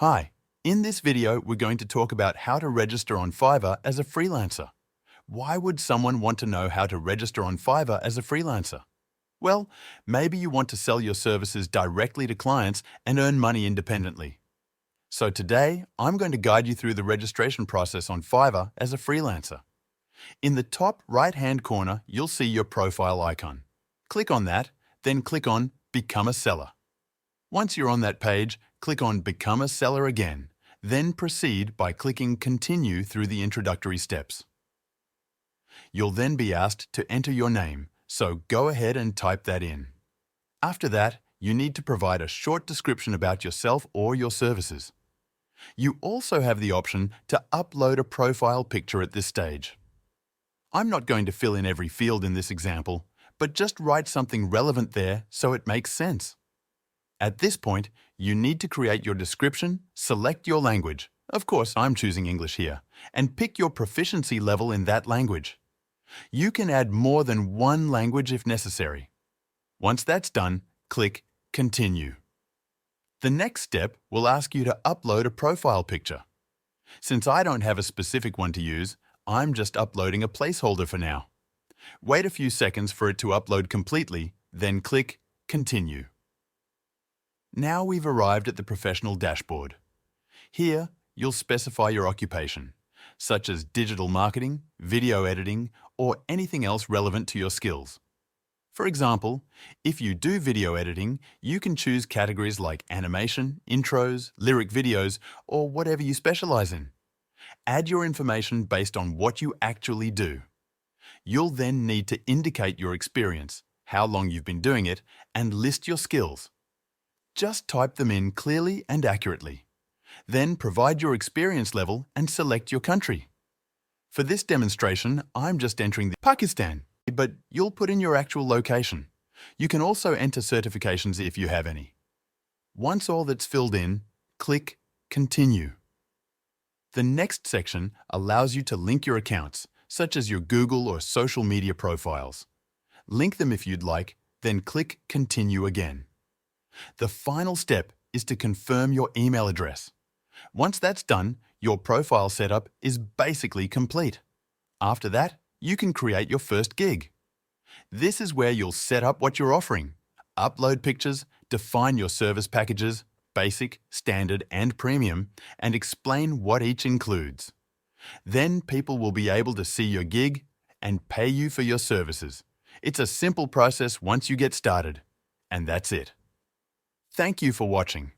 Hi, in this video we're going to talk about how to register on Fiverr as a freelancer. Why would someone want to know how to register on Fiverr as a freelancer? Well, maybe you want to sell your services directly to clients and earn money independently. So today, I'm going to guide you through the registration process on Fiverr as a freelancer. In the top right-hand corner, you'll see your profile icon. Click on that, then click on Become a Seller. Once you're on that page, click on Become a Seller again, then proceed by clicking Continue through the introductory steps. You'll then be asked to enter your name, so go ahead and type that in. After that, you need to provide a short description about yourself or your services. You also have the option to upload a profile picture at this stage. I'm not going to fill in every field in this example, but just write something relevant there so it makes sense. At this point, you need to create your description, select your language, of course I'm choosing English here, and pick your proficiency level in that language. You can add more than one language if necessary. Once that's done, click Continue. The next step will ask you to upload a profile picture. Since I don't have a specific one to use, I'm just uploading a placeholder for now. Wait a few seconds for it to upload completely, then click Continue. Now we've arrived at the professional dashboard. Here, you'll specify your occupation, such as digital marketing, video editing, or anything else relevant to your skills. For example, if you do video editing, you can choose categories like animation, intros, lyric videos, or whatever you specialize in. Add your information based on what you actually do. You'll then need to indicate your experience, how long you've been doing it, and list your skills. Just type them in clearly and accurately. Then provide your experience level and select your country. For this demonstration, I'm just entering Pakistan, but you'll put in your actual location. You can also enter certifications if you have any. Once all that's filled in, click Continue. The next section allows you to link your accounts, such as your Google or social media profiles. Link them if you'd like, then click Continue again. The final step is to confirm your email address. Once that's done, your profile setup is basically complete. After that, you can create your first gig. This is where you'll set up what you're offering, upload pictures, define your service packages, basic, standard, and premium, and explain what each includes. Then people will be able to see your gig and pay you for your services. It's a simple process once you get started. And that's it. Thank you for watching.